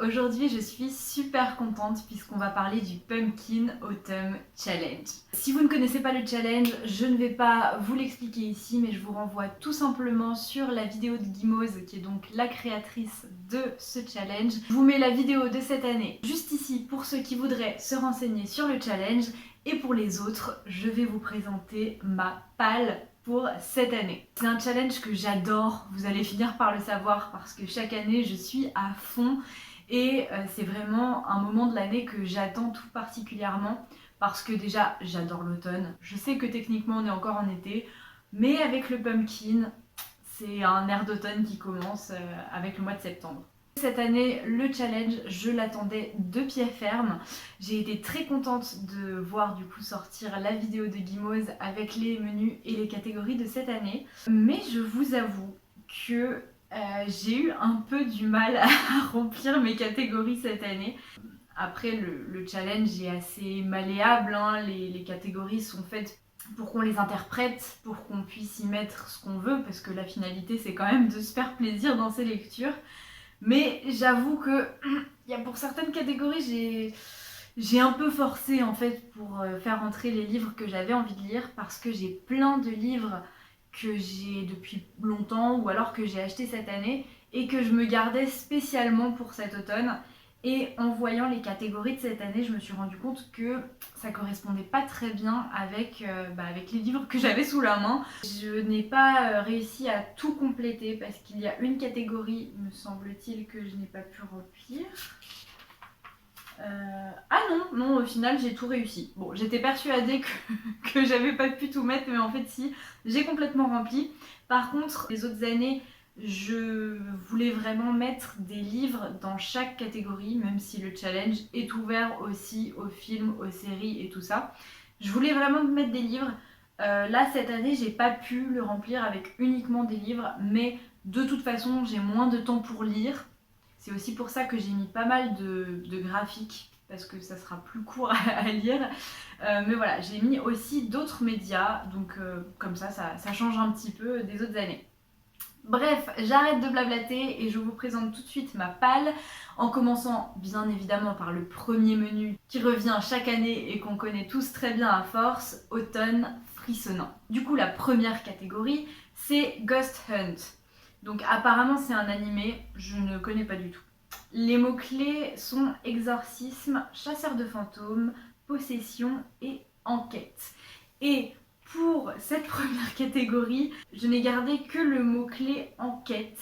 Aujourd'hui je suis super contente puisqu'on va parler du Pumpkin Autumn Challenge. Si vous ne connaissez pas le challenge, je ne vais pas vous l'expliquer ici, mais je vous renvoie tout simplement sur la vidéo de Guimauze, qui est donc la créatrice de ce challenge. Je vous mets la vidéo de cette année juste ici pour ceux qui voudraient se renseigner sur le challenge. Et pour les autres, je vais vous présenter ma palle pour cette année. C'est un challenge que j'adore, vous allez finir par le savoir parce que chaque année je suis à fond et c'est vraiment un moment de l'année que j'attends tout particulièrement parce que déjà j'adore l'automne. Je sais que techniquement on est encore en été, mais avec le pumpkin, c'est un air d'automne qui commence avec le mois de septembre. Cette année, le challenge, je l'attendais de pied ferme. J'ai été très contente de voir du coup sortir la vidéo de Guimauze avec les menus et les catégories de cette année. Mais je vous avoue que j'ai eu un peu du mal à remplir mes catégories cette année. Après, le challenge est assez malléable, hein. Les catégories sont faites pour qu'on les interprète, pour qu'on puisse y mettre ce qu'on veut, parce que la finalité c'est quand même de se faire plaisir dans ses lectures. Mais j'avoue que pour certaines catégories, j'ai un peu forcé en fait pour faire rentrer les livres que j'avais envie de lire parce que j'ai plein de livres que j'ai depuis longtemps ou alors que j'ai acheté cette année et que je me gardais spécialement pour cet automne. Et en voyant les catégories de cette année, je me suis rendu compte que ça correspondait pas très bien avec les livres que j'avais sous la main. Je n'ai pas réussi à tout compléter parce qu'il y a une catégorie, me semble-t-il, que je n'ai pas pu remplir. Ah non, au final j'ai tout réussi. Bon, j'étais persuadée que j'avais pas pu tout mettre, mais en fait si, j'ai complètement rempli. Par contre, les autres années, je voulais vraiment mettre des livres dans chaque catégorie, même si le challenge est ouvert aussi aux films, aux séries et tout ça. Je voulais vraiment mettre des livres. Là, cette année, j'ai pas pu le remplir avec uniquement des livres, mais de toute façon, j'ai moins de temps pour lire. C'est aussi pour ça que j'ai mis pas mal de graphiques, parce que ça sera plus court à lire. Mais voilà, j'ai mis aussi d'autres médias, donc comme ça change un petit peu des autres années. Bref, j'arrête de blablater et je vous présente tout de suite ma palle, en commençant bien évidemment par le premier menu qui revient chaque année et qu'on connaît tous très bien à force, automne frissonnant. Du coup, la première catégorie, c'est Ghost Hunt. Donc apparemment c'est un animé, je ne connais pas du tout. Les mots-clés sont exorcisme, chasseur de fantômes, possession et enquête. Et pour cette première catégorie, je n'ai gardé que le mot-clé enquête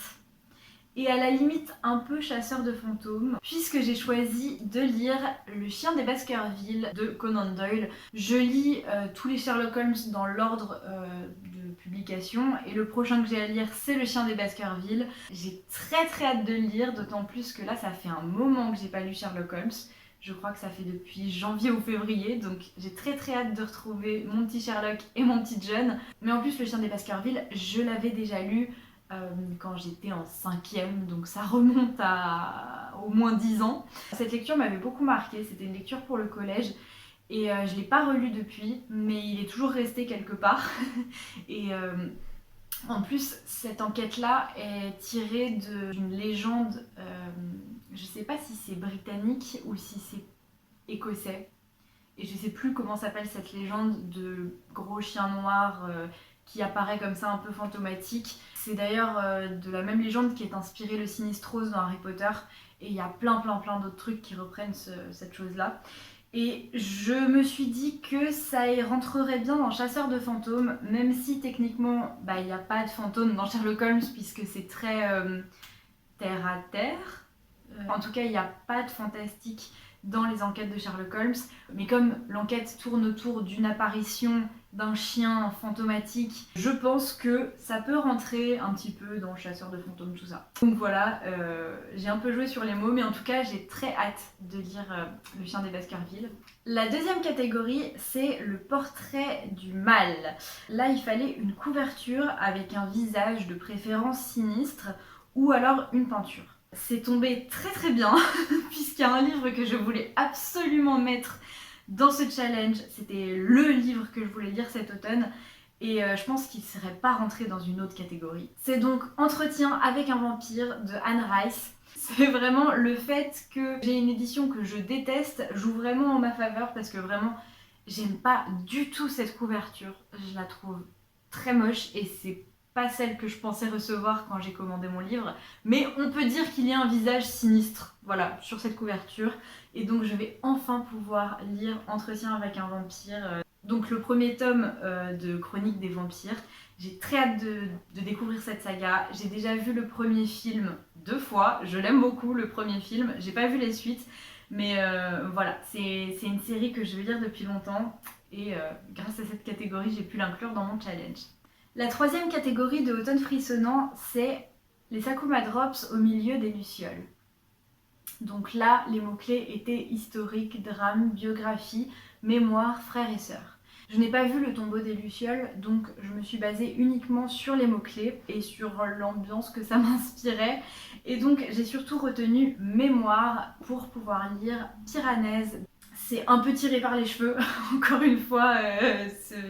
et à la limite un peu chasseur de fantômes, puisque j'ai choisi de lire Le chien des Baskerville de Conan Doyle. Je lis tous les Sherlock Holmes dans l'ordre de publication et le prochain que j'ai à lire c'est Le chien des Baskerville. J'ai très hâte de le lire, d'autant plus que là ça fait un moment que j'ai pas lu Sherlock Holmes. Je crois que ça fait depuis janvier ou février, donc j'ai très hâte de retrouver mon petit Sherlock et mon petit John. Mais en plus, Le chien des Baskerville, je l'avais déjà lu quand j'étais en 5e, donc ça remonte à au moins 10 ans. Cette lecture m'avait beaucoup marqué, c'était une lecture pour le collège. Et je ne l'ai pas relu depuis, mais il est toujours resté quelque part. Et en plus, cette enquête-là est tirée d'une légende, je sais pas si c'est britannique ou si c'est écossais. Et je sais plus comment s'appelle cette légende de gros chien noir qui apparaît comme ça un peu fantomatique. C'est d'ailleurs de la même légende qui est inspiré le Sinistros dans Harry Potter. Et il y a plein d'autres trucs qui reprennent cette chose-là. Et je me suis dit que ça y rentrerait bien dans Chasseur de fantômes, même si techniquement il n'y a pas de fantômes dans Sherlock Holmes puisque c'est très terre à terre. En tout cas, il n'y a pas de fantastique dans les enquêtes de Sherlock Holmes, mais comme l'enquête tourne autour d'une apparition d'un chien fantomatique, je pense que ça peut rentrer un petit peu dans le chasseur de fantômes, tout ça. Donc voilà, j'ai un peu joué sur les mots, mais en tout cas j'ai très hâte de lire Le chien des Baskerville. La deuxième catégorie, c'est le portrait du mal. Là, il fallait une couverture avec un visage de préférence sinistre ou alors une peinture. C'est tombé très bien puisqu'il y a un livre que je voulais absolument mettre dans ce challenge. C'était le livre que je voulais lire cet automne et je pense qu'il ne serait pas rentré dans une autre catégorie. C'est donc Entretien avec un vampire de Anne Rice. C'est vraiment le fait que j'ai une édition que je déteste joue vraiment en ma faveur parce que vraiment j'aime pas du tout cette couverture. Je la trouve très moche et c'est pas celle que je pensais recevoir quand j'ai commandé mon livre. Mais on peut dire qu'il y a un visage sinistre, voilà, sur cette couverture. Et donc je vais enfin pouvoir lire Entretien avec un vampire. Donc le premier tome de Chronique des vampires. J'ai très hâte de découvrir cette saga. J'ai déjà vu le premier film 2 fois. Je l'aime beaucoup, le premier film. J'ai pas vu les suites. Mais voilà, c'est une série que je vais lire depuis longtemps. Et grâce à cette catégorie, j'ai pu l'inclure dans mon challenge. La troisième catégorie de Automne frissonnant, c'est les Sakuma Drops au milieu des lucioles. Donc là, les mots-clés étaient historique, drame, biographie, mémoire, frères et sœurs. Je n'ai pas vu le tombeau des lucioles, donc je me suis basée uniquement sur les mots-clés et sur l'ambiance que ça m'inspirait. Et donc j'ai surtout retenu mémoire pour pouvoir lire Piranèse. C'est un peu tiré par les cheveux, encore une fois,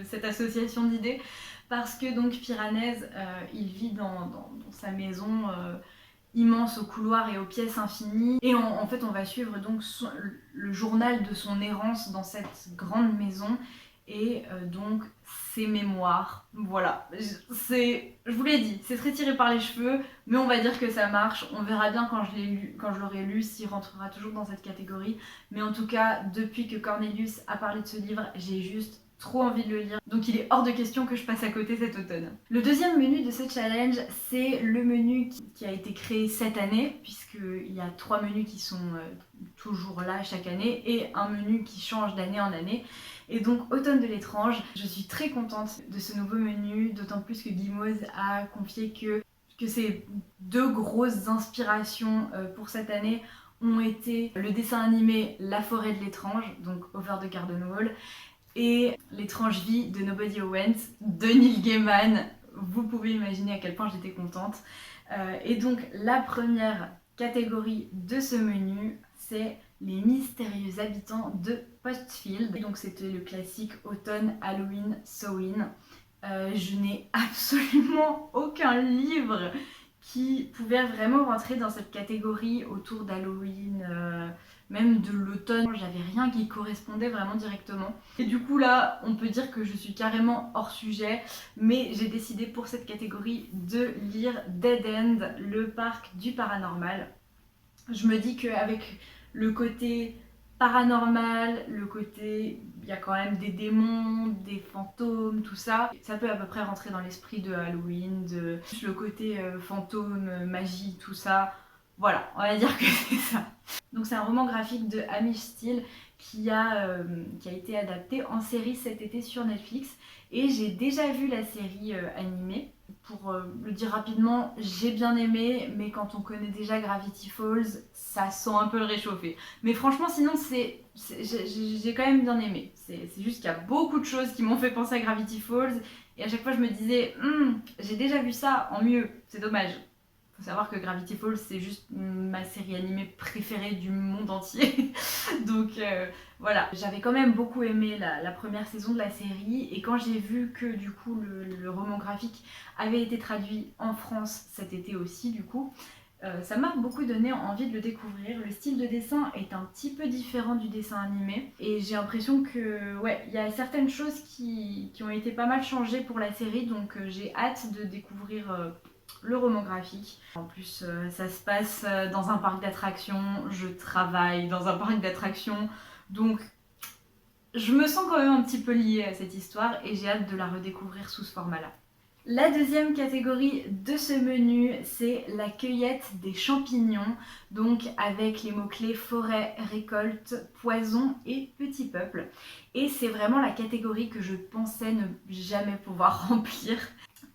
cette association d'idées, parce que donc Piranèse, il vit dans sa maison immense aux couloirs et aux pièces infinies. Et en fait, on va suivre donc le journal de son errance dans cette grande maison et donc ses mémoires. Voilà, je vous l'ai dit, c'est très tiré par les cheveux, mais on va dire que ça marche. On verra bien quand je l'aurai lu, s'il rentrera toujours dans cette catégorie. Mais en tout cas, depuis que Cornelius a parlé de ce livre, j'ai juste trop envie de le lire, donc il est hors de question que je passe à côté cet automne. Le deuxième menu de ce challenge, c'est le menu qui a été créé cette année, puisqu'il y a 3 menus qui sont toujours là chaque année, et un menu qui change d'année en année. Et donc Automne de l'étrange, je suis très contente de ce nouveau menu, d'autant plus que Guimauve a confié que ces 2 grosses inspirations pour cette année ont été le dessin animé La forêt de l'étrange, donc Over the Garden Wall, et L'étrange vie de Nobody Owens de Neil Gaiman. Vous pouvez imaginer à quel point j'étais contente. Et donc la première catégorie de ce menu, c'est les mystérieux habitants de Postfield. Et donc c'était le classique automne, Halloween, Samhain. Je n'ai absolument aucun livre qui pouvait vraiment rentrer dans cette catégorie autour d'Halloween, même de l'automne. J'avais rien qui correspondait vraiment directement. Et du coup là, on peut dire que je suis carrément hors sujet, mais j'ai décidé pour cette catégorie de lire Dead End, le parc du paranormal. Je me dis qu'avec le côté paranormal, le côté il y a quand même des démons, des fantômes, tout ça, ça peut à peu près rentrer dans l'esprit de Halloween, le côté fantôme, magie, tout ça. Voilà, on va dire que c'est ça. Donc c'est un roman graphique de Amish Steele qui a été adapté en série cet été sur Netflix. Et j'ai déjà vu la série animée. Pour le dire rapidement, j'ai bien aimé, mais quand on connaît déjà Gravity Falls, ça sent un peu le réchauffé. Mais franchement, sinon, j'ai quand même bien aimé. C'est juste qu'il y a beaucoup de choses qui m'ont fait penser à Gravity Falls. Et à chaque fois, je me disais, j'ai déjà vu ça en mieux, c'est dommage. Faut savoir que Gravity Falls, c'est juste ma série animée préférée du monde entier. Donc voilà, j'avais quand même beaucoup aimé la première saison de la série. Et quand j'ai vu que du coup le roman graphique avait été traduit en France cet été aussi, du coup, ça m'a beaucoup donné envie de le découvrir. Le style de dessin est un petit peu différent du dessin animé. Et j'ai l'impression que, ouais, il y a certaines choses qui ont été pas mal changées pour la série. Donc j'ai hâte de découvrir le roman graphique. En plus, ça se passe dans un parc d'attractions. Je travaille dans un parc d'attractions. Donc, je me sens quand même un petit peu liée à cette histoire et j'ai hâte de la redécouvrir sous ce format-là. La deuxième catégorie de ce menu, c'est la cueillette des champignons, donc avec les mots-clés forêt, récolte, poison et petit peuple. Et c'est vraiment la catégorie que je pensais ne jamais pouvoir remplir.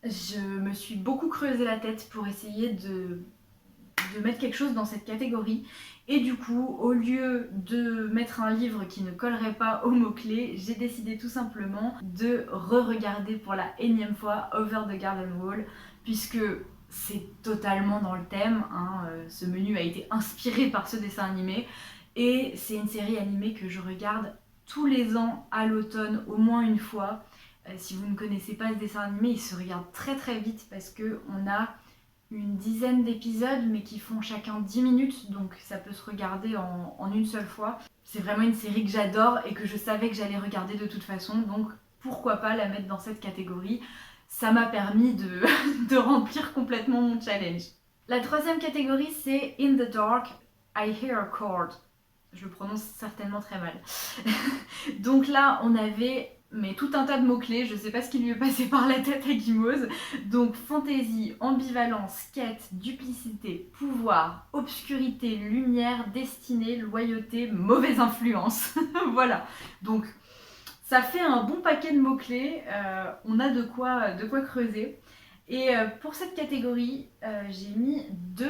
Je me suis beaucoup creusé la tête pour essayer de mettre quelque chose dans cette catégorie. Et du coup, au lieu de mettre un livre qui ne collerait pas aux mots-clés, j'ai décidé tout simplement de re-regarder pour la énième fois Over the Garden Wall, puisque c'est totalement dans le thème, hein. Ce menu a été inspiré par ce dessin animé, et c'est une série animée que je regarde tous les ans à l'automne, au moins une fois. Si vous ne connaissez pas ce dessin animé, il se regarde très très vite parce qu'on a une dizaine d'épisodes, mais qui font chacun 10 minutes, donc ça peut se regarder en une seule fois. C'est vraiment une série que j'adore et que je savais que j'allais regarder de toute façon, donc pourquoi pas la mettre dans cette catégorie. Ça m'a permis de remplir complètement mon challenge. La troisième catégorie, c'est In the Dark, I Hear a Chord. Je le prononce certainement très mal. Donc là, on avait tout un tas de mots-clés, je sais pas ce qui lui est passé par la tête à Guimauze. Donc fantaisie, ambivalence, quête, duplicité, pouvoir, obscurité, lumière, destinée, loyauté, mauvaise influence. Voilà. Donc ça fait un bon paquet de mots-clés, on a de quoi creuser. Et pour cette catégorie, j'ai mis 2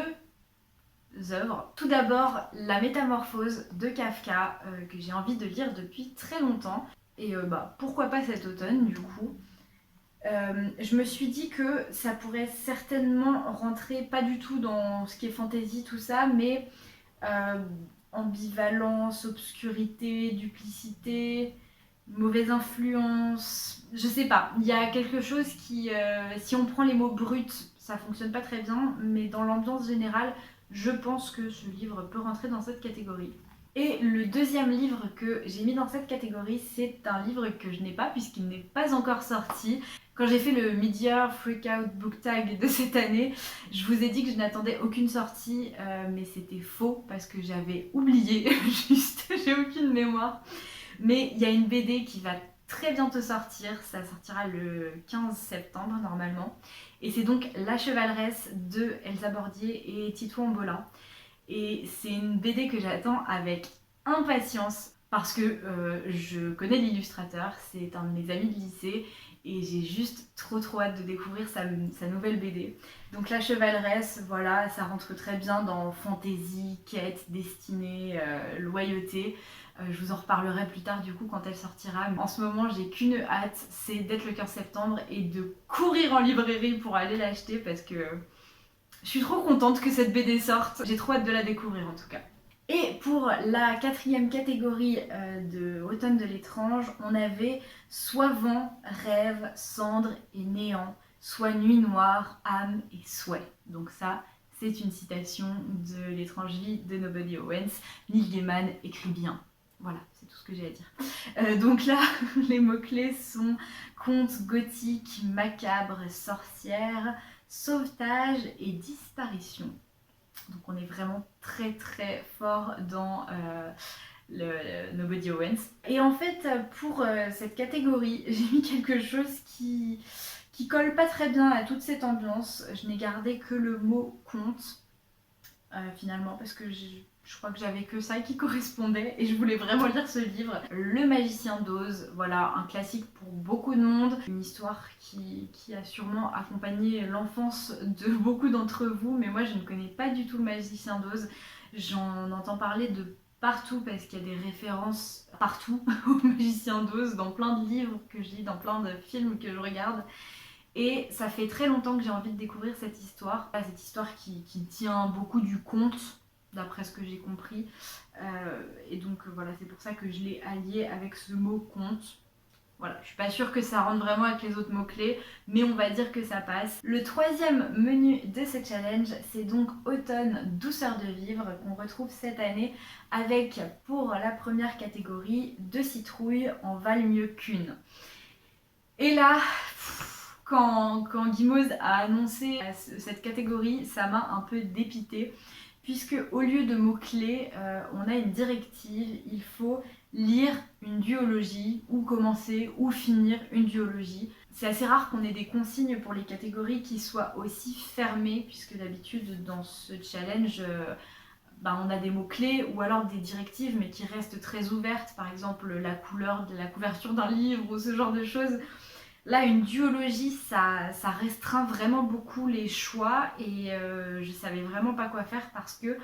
œuvres. Tout d'abord, La Métamorphose de Kafka, que j'ai envie de lire depuis très longtemps. Et pourquoi pas cet automne du coup. Je me suis dit que ça pourrait certainement rentrer pas du tout dans ce qui est fantasy, tout ça, mais ambivalence, obscurité, duplicité, mauvaise influence, je sais pas. Il y a quelque chose qui, si on prend les mots bruts, ça fonctionne pas très bien, mais dans l'ambiance générale, je pense que ce livre peut rentrer dans cette catégorie. Et le deuxième livre que j'ai mis dans cette catégorie, c'est un livre que je n'ai pas puisqu'il n'est pas encore sorti. Quand j'ai fait le Mid-Year Freakout Book Tag de cette année, je vous ai dit que je n'attendais aucune sortie, mais c'était faux parce que j'avais oublié, juste, j'ai aucune mémoire. Mais il y a une BD qui va très bientôt sortir, ça sortira le 15 septembre normalement. Et c'est donc La Chevaleresse de Elsa Bordier et Tito Ambolin. Et c'est une BD que j'attends avec impatience parce que je connais l'illustrateur, c'est un de mes amis de lycée et j'ai juste trop hâte de découvrir sa nouvelle BD. Donc La Chevaleresse, voilà, ça rentre très bien dans fantaisie, quête, destinée, loyauté. Je vous en reparlerai plus tard du coup quand elle sortira. En ce moment, j'ai qu'une hâte, c'est d'être le 15 septembre et de courir en librairie pour aller l'acheter parce que je suis trop contente que cette BD sorte. J'ai trop hâte de la découvrir en tout cas. Et pour la quatrième catégorie de Automne de l'étrange, on avait soit vent, rêve, cendre et néant, soit nuit noire, âme et souhait. Donc ça, c'est une citation de L'étrange vie de Nobody Owens. Neil Gaiman écrit bien. Voilà, c'est tout ce que j'ai à dire. Donc là, les mots-clés sont conte gothique, macabre, sorcière, sauvetage et disparition. Donc on est vraiment très fort dans le Nobody Owens. Et en fait, pour cette catégorie, j'ai mis quelque chose qui colle pas très bien à toute cette ambiance. Je n'ai gardé que le mot conte, finalement, parce que je crois que j'avais que ça qui correspondait et je voulais vraiment lire ce livre. Le Magicien d'Oz, voilà, un classique pour beaucoup de monde. Une histoire qui a sûrement accompagné l'enfance de beaucoup d'entre vous, mais moi je ne connais pas du tout le Magicien d'Oz. J'en entends parler de partout parce qu'il y a des références partout au Magicien d'Oz, dans plein de livres que je lis, dans plein de films que je regarde. Et ça fait très longtemps que j'ai envie de découvrir cette histoire qui tient beaucoup du conte, d'après ce que j'ai compris. Et donc voilà, c'est pour ça que je l'ai allié avec ce mot conte. Voilà, je suis pas sûre que ça rentre vraiment avec les autres mots-clés, mais on va dire que ça passe. Le troisième menu de ce challenge, c'est donc Automne, douceur de vivre, qu'on retrouve cette année avec, pour la première catégorie, 2 citrouilles en valent mieux qu'une. Et là, quand Guimauze a annoncé cette catégorie, ça m'a un peu dépitée, puisque au lieu de mots-clés, on a une directive, il faut lire une duologie, ou commencer ou finir une duologie. C'est assez rare qu'on ait des consignes pour les catégories qui soient aussi fermées, puisque d'habitude dans ce challenge, on a des mots-clés ou alors des directives, mais qui restent très ouvertes, par exemple la couleur de la couverture d'un livre ou ce genre de choses. Là, une duologie, ça restreint vraiment beaucoup les choix et je savais vraiment pas quoi faire parce que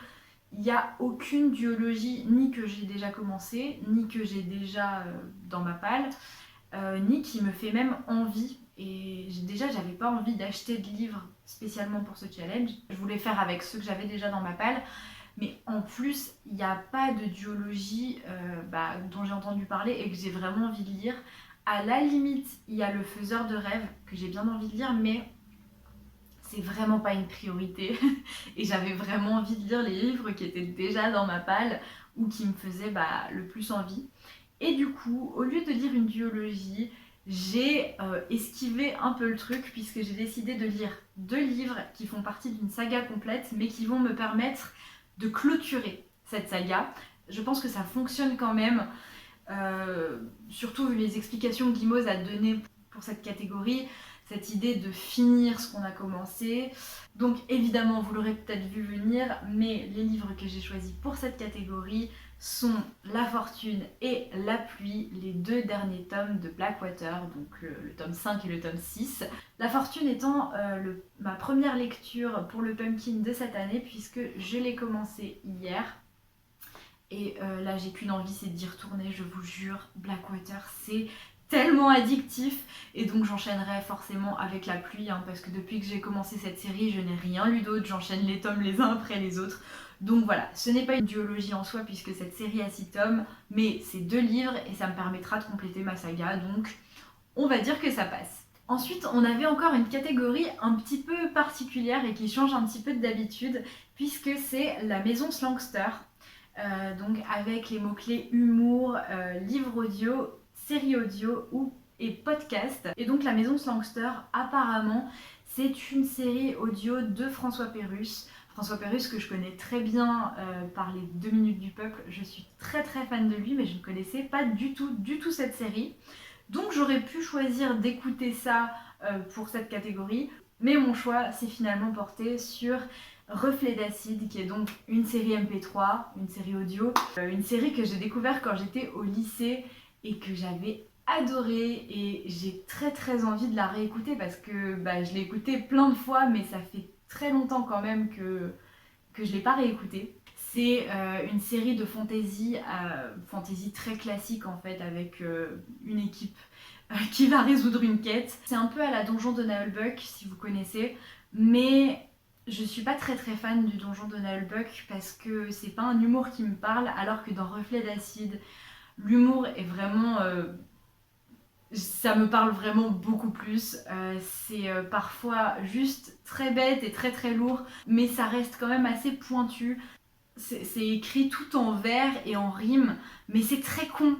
il n'y a aucune duologie ni que j'ai déjà commencé, ni que j'ai déjà dans ma palle, ni qui me fait même envie. Et j'avais pas envie d'acheter de livres spécialement pour ce challenge. Je voulais faire avec ceux que j'avais déjà dans ma palle. Mais en plus, il n'y a pas de duologie dont j'ai entendu parler et que j'ai vraiment envie de lire. À la limite, il y a Le Faiseur de rêves que j'ai bien envie de lire, mais c'est vraiment pas une priorité et j'avais vraiment envie de lire les livres qui étaient déjà dans ma palle ou qui me faisaient le plus envie. Et du coup, au lieu de lire une duologie, j'ai esquivé un peu le truc puisque j'ai décidé de lire 2 livres qui font partie d'une saga complète mais qui vont me permettre de clôturer cette saga. Je pense que ça fonctionne quand même, surtout vu les explications que Guimauze a données pour cette catégorie, cette idée de finir ce qu'on a commencé. Donc évidemment, vous l'aurez peut-être vu venir, mais les livres que j'ai choisis pour cette catégorie sont La Fortune et La Pluie, les 2 derniers tomes de Blackwater, donc le tome 5 et le tome 6. La Fortune étant ma première lecture pour le Pumpkin de cette année, puisque je l'ai commencé hier. Et là, j'ai qu'une envie, c'est d'y retourner, je vous jure. Blackwater, c'est tellement addictif. Et donc, j'enchaînerai forcément avec La Pluie, parce que depuis que j'ai commencé cette série, je n'ai rien lu d'autre. J'enchaîne les tomes les uns après les autres. Donc voilà, ce n'est pas une duologie en soi, puisque cette série a 6 tomes, mais c'est 2 livres et ça me permettra de compléter ma saga. Donc, on va dire que ça passe. Ensuite, on avait encore une catégorie un petit peu particulière et qui change un petit peu d'habitude, puisque c'est la Maison Slangster. Donc avec les mots-clés humour, livre audio, série audio et podcast. Et donc la Maison Slangster, apparemment, c'est une série audio de François Pérusse. François Pérusse que je connais très bien par les 2 minutes du peuple. Je suis très très fan de lui, mais je ne connaissais pas du tout cette série. Donc j'aurais pu choisir d'écouter ça pour cette catégorie, mais mon choix s'est finalement porté sur Reflet d'acide, qui est donc une série MP3, une série audio, une série que j'ai découvert quand j'étais au lycée et que j'avais adorée, et j'ai très envie de la réécouter parce que je l'ai écoutée plein de fois, mais ça fait très longtemps quand même que je l'ai pas réécoutée. C'est une série de fantasy très classique en fait, avec une équipe qui va résoudre une quête. C'est un peu à la Donjon de Nullbuck si vous connaissez, mais je suis pas très fan du Donjon de Nullbuck parce que c'est pas un humour qui me parle, alors que dans Reflet d'acide, l'humour est vraiment... ça me parle vraiment beaucoup plus. C'est parfois juste très bête et très lourd, mais ça reste quand même assez pointu. C'est écrit tout en vers et en rime, mais c'est très con.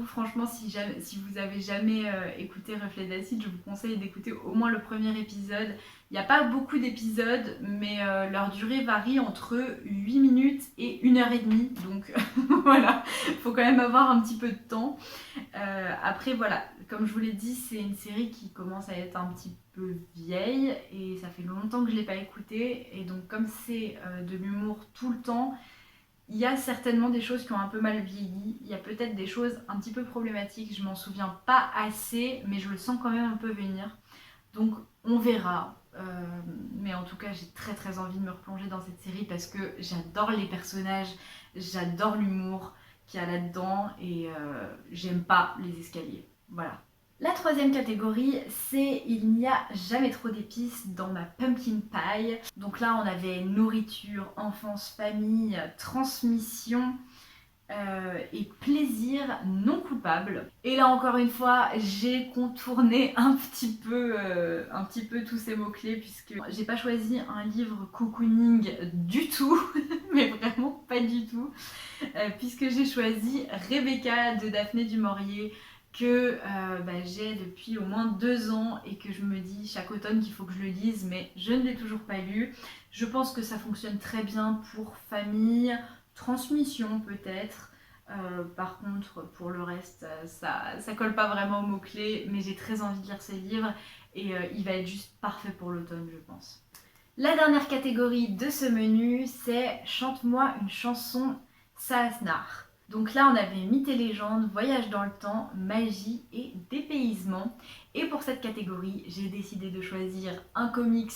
Franchement, si vous avez jamais écouté Reflet d'acide, je vous conseille d'écouter au moins le premier épisode. Il n'y a pas beaucoup d'épisodes, mais leur durée varie entre 8 minutes et 1h30. Donc voilà, il faut quand même avoir un petit peu de temps. Après voilà, comme je vous l'ai dit, c'est une série qui commence à être un petit peu vieille et ça fait longtemps que je ne l'ai pas écoutée. Et donc comme c'est de l'humour tout le temps, il y a certainement des choses qui ont un peu mal vieilli. Il y a peut-être des choses un petit peu problématiques, je m'en souviens pas assez, mais je le sens quand même un peu venir. Donc on verra. Mais en tout cas, j'ai très envie de me replonger dans cette série parce que j'adore les personnages, j'adore l'humour qu'il y a là-dedans et j'aime pas les escaliers. Voilà. La troisième catégorie, c'est il n'y a jamais trop d'épices dans ma pumpkin pie. Donc là, on avait nourriture, enfance, famille, transmission et plaisir non coupable. Et là, encore une fois, j'ai contourné un petit peu tous ces mots-clés puisque j'ai pas choisi un livre cocooning du tout, mais vraiment pas du tout, puisque j'ai choisi Rebecca de Daphné du Maurier, que j'ai depuis au moins 2 ans et que je me dis chaque automne qu'il faut que je le lise, mais je ne l'ai toujours pas lu. Je pense que ça fonctionne très bien pour famille, transmission peut-être. Par contre, pour le reste, ça colle pas vraiment aux mots-clés, mais j'ai très envie de lire ce livre et il va être juste parfait pour l'automne, je pense. La dernière catégorie de ce menu, c'est Chante-moi une chanson Saasnar. Donc là, on avait mythes et légendes, voyage dans le temps, magie et dépaysement. Et pour cette catégorie, j'ai décidé de choisir un comics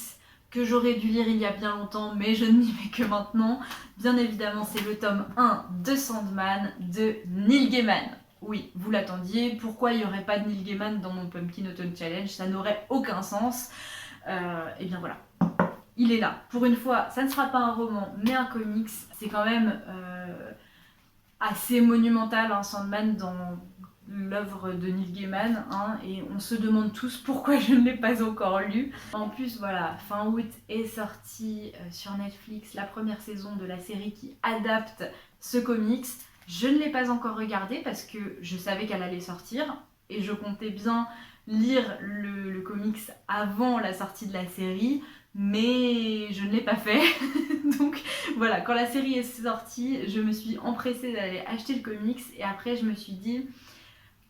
que j'aurais dû lire il y a bien longtemps, mais je ne m'y mets que maintenant. Bien évidemment, c'est le tome 1 de Sandman de Neil Gaiman. Oui, vous l'attendiez. Pourquoi il n'y aurait pas de Neil Gaiman dans mon Pumpkin Autumn Challenge? Ça n'aurait aucun sens. Et bien voilà. Il est là. Pour une fois, ça ne sera pas un roman, mais un comics. C'est quand même assez monumental, Sandman, dans l'œuvre de Neil Gaiman, hein, et on se demande tous pourquoi je ne l'ai pas encore lu. En plus, voilà, fin août est sortie sur Netflix la première saison de la série qui adapte ce comics. Je ne l'ai pas encore regardé parce que je savais qu'elle allait sortir et je comptais bien lire le comics avant la sortie de la série, mais je ne l'ai pas fait. Donc voilà, quand la série est sortie, je me suis empressée d'aller acheter le comics et après je me suis dit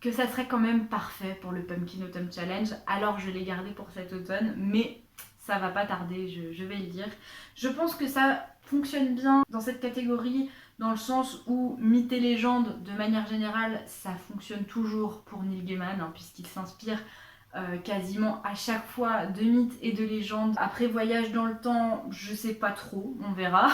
que ça serait quand même parfait pour le Pumpkin Autumn Challenge, alors je l'ai gardé pour cet automne, mais ça va pas tarder, je vais le dire. Je pense que ça fonctionne bien dans cette catégorie, dans le sens où mythes et légendes, de manière générale, ça fonctionne toujours pour Neil Gaiman, hein, puisqu'il s'inspire quasiment à chaque fois de mythes et de légendes. Après voyage dans le temps, je sais pas trop, on verra.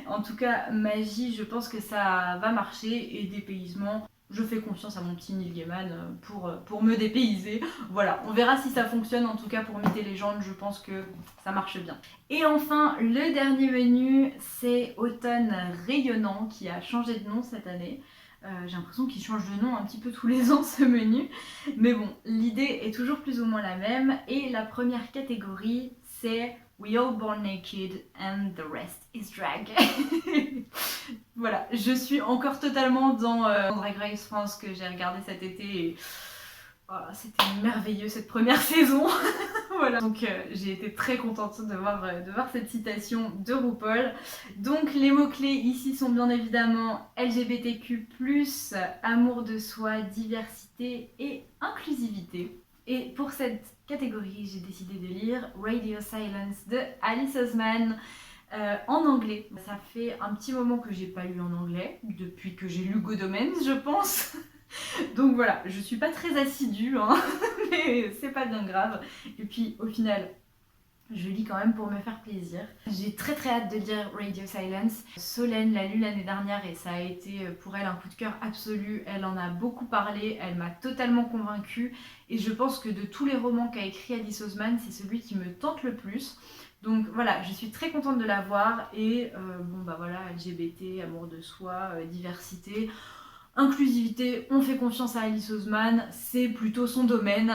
En tout cas, magie, je pense que ça va marcher, et dépaysement, je fais confiance à mon petit Neil Gaiman pour me dépayser. Voilà, on verra si ça fonctionne. En tout cas, pour Mythes et légendes, je pense que ça marche bien. Et enfin, le dernier menu, c'est Automne Rayonnant, qui a changé de nom cette année. J'ai l'impression qu'il change de nom un petit peu tous les ans, ce menu. Mais bon, l'idée est toujours plus ou moins la même. Et la première catégorie, c'est We All Born Naked and the Rest is Drag. Voilà, je suis encore totalement dans Drag Race France que j'ai regardé cet été et voilà, c'était merveilleux cette première saison. Voilà, donc j'ai été très contente de voir cette citation de RuPaul. Donc les mots-clés ici sont bien évidemment LGBTQ+, amour de soi, diversité et inclusivité. Et pour cette catégorie, j'ai décidé de lire Radio Silence de Alice Oseman. En anglais. Ça fait un petit moment que j'ai pas lu en anglais, depuis que j'ai lu Good Omens, je pense. Donc voilà, je suis pas très assidue, hein, mais c'est pas bien grave. Et puis au final, je lis quand même pour me faire plaisir. J'ai très hâte de lire Radio Silence. Solène l'a lu l'année dernière et ça a été pour elle un coup de cœur absolu. Elle en a beaucoup parlé, elle m'a totalement convaincue. Et je pense que de tous les romans qu'a écrit Alice Oseman, c'est celui qui me tente le plus. Donc voilà, je suis très contente de la voir. Et bon bah voilà, LGBT, amour de soi, diversité, inclusivité, on fait confiance à Alice Oseman, c'est plutôt son domaine.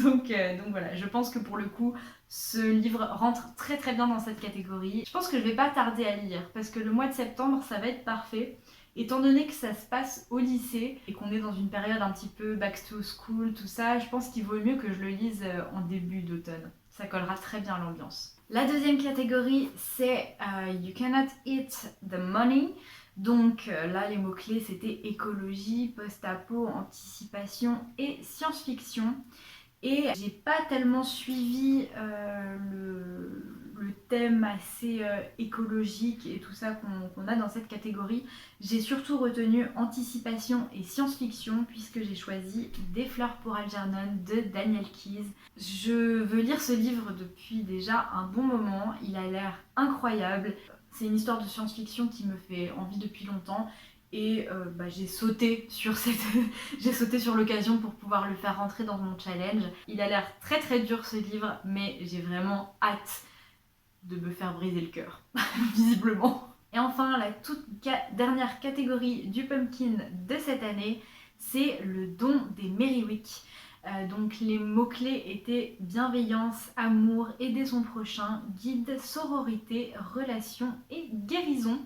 donc voilà, je pense que pour le coup, ce livre rentre très bien dans cette catégorie. Je pense que je vais pas tarder à lire, parce que le mois de septembre, ça va être parfait. Étant donné que ça se passe au lycée, et qu'on est dans une période un petit peu back to school, tout ça, je pense qu'il vaut mieux que je le lise en début d'automne. Ça collera très bien à l'ambiance. La deuxième catégorie, c'est You Cannot Eat the Money. Donc là, les mots-clés, c'était écologie, post-apo, anticipation et science-fiction. Et j'ai pas tellement suivi le thème assez écologique et tout ça qu'on a dans cette catégorie. J'ai surtout retenu anticipation et science-fiction puisque j'ai choisi Des fleurs pour Algernon de Daniel Keyes. Je veux lire ce livre depuis déjà un bon moment, il a l'air incroyable. C'est une histoire de science-fiction qui me fait envie depuis longtemps. Et j'ai sauté sur l'occasion pour pouvoir le faire rentrer dans mon challenge. Il a l'air très dur ce livre, mais j'ai vraiment hâte de me faire briser le cœur, visiblement. Et enfin, la toute dernière catégorie du Pumpkin de cette année, c'est le don des Merryweek. Donc les mots-clés étaient bienveillance, amour, aider son prochain, guide, sororité, relation et guérison.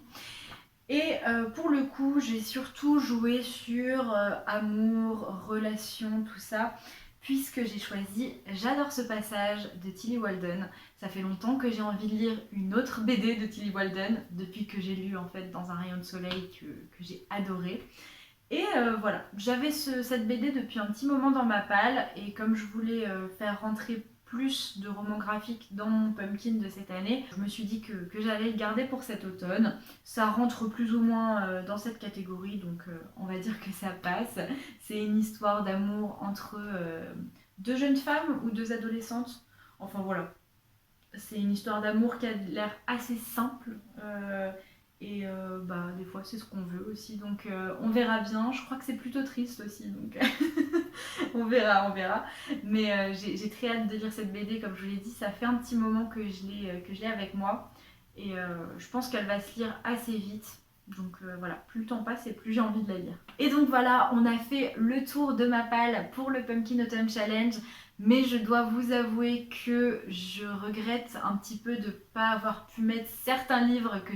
Et pour le coup, j'ai surtout joué sur amour, relation, tout ça, puisque j'ai choisi J'adore ce passage de Tillie Walden. Ça fait longtemps que j'ai envie de lire une autre BD de Tillie Walden, depuis que j'ai lu en fait Dans un rayon de soleil que j'ai adoré. Et voilà, j'avais cette BD depuis un petit moment dans ma palle, et comme je voulais faire rentrer plus de romans graphiques dans mon Pumpkin de cette année, je me suis dit que j'allais le garder pour cet automne. Ça rentre plus ou moins dans cette catégorie, donc on va dire que ça passe. C'est une histoire d'amour entre deux jeunes femmes ou deux adolescentes. Enfin voilà, c'est une histoire d'amour qui a l'air assez simple. Et des fois c'est ce qu'on veut aussi, donc on verra bien. Je crois que c'est plutôt triste aussi, donc on verra. Mais j'ai très hâte de lire cette BD, comme je vous l'ai dit, ça fait un petit moment que je l'ai avec moi. Et je pense qu'elle va se lire assez vite. Donc voilà, plus le temps passe et plus j'ai envie de la lire. Et donc voilà, on a fait le tour de ma palle pour le Pumpkin Autumn Challenge. Mais je dois vous avouer que je regrette un petit peu de ne pas avoir pu mettre certains livres que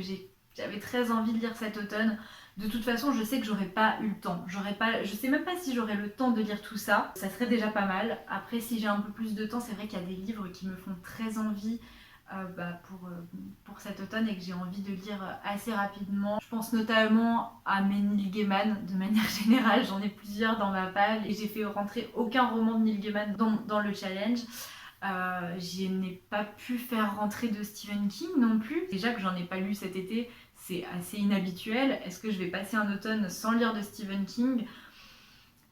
j'avais très envie de lire cet automne. De toute façon, je sais que j'aurais pas eu le temps. Je sais même pas si j'aurais le temps de lire tout ça. Ça serait déjà pas mal. Après, si j'ai un peu plus de temps, c'est vrai qu'il y a des livres qui me font très envie pour cet automne et que j'ai envie de lire assez rapidement. Je pense notamment à mes Neil Gaiman de manière générale. J'en ai plusieurs dans ma palle et j'ai fait rentrer aucun roman de Neil Gaiman dans le challenge. Je n'ai pas pu faire rentrer de Stephen King non plus. Déjà que j'en ai pas lu cet été, c'est assez inhabituel. Est-ce que je vais passer un automne sans lire de Stephen King ?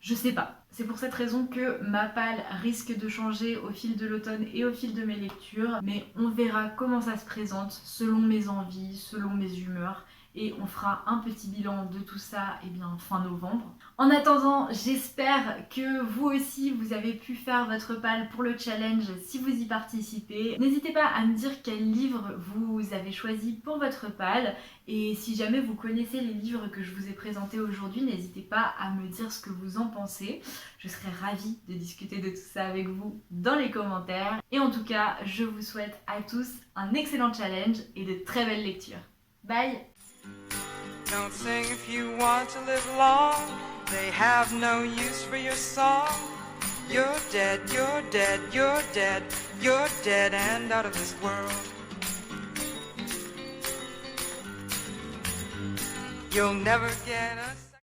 Je sais pas. C'est pour cette raison que ma palle risque de changer au fil de l'automne et au fil de mes lectures. Mais on verra comment ça se présente selon mes envies, selon mes humeurs. Et on fera un petit bilan de tout ça fin novembre. En attendant, j'espère que vous aussi vous avez pu faire votre palle pour le challenge si vous y participez. N'hésitez pas à me dire quel livre vous avez choisi pour votre palle. Et si jamais vous connaissez les livres que je vous ai présentés aujourd'hui, n'hésitez pas à me dire ce que vous en pensez. Je serais ravie de discuter de tout ça avec vous dans les commentaires. Et en tout cas, je vous souhaite à tous un excellent challenge et de très belles lectures. Bye! Don't sing if you want to live long. They have no use for your song. You're dead, you're dead, you're dead, you're dead and out of this world. You'll never get us.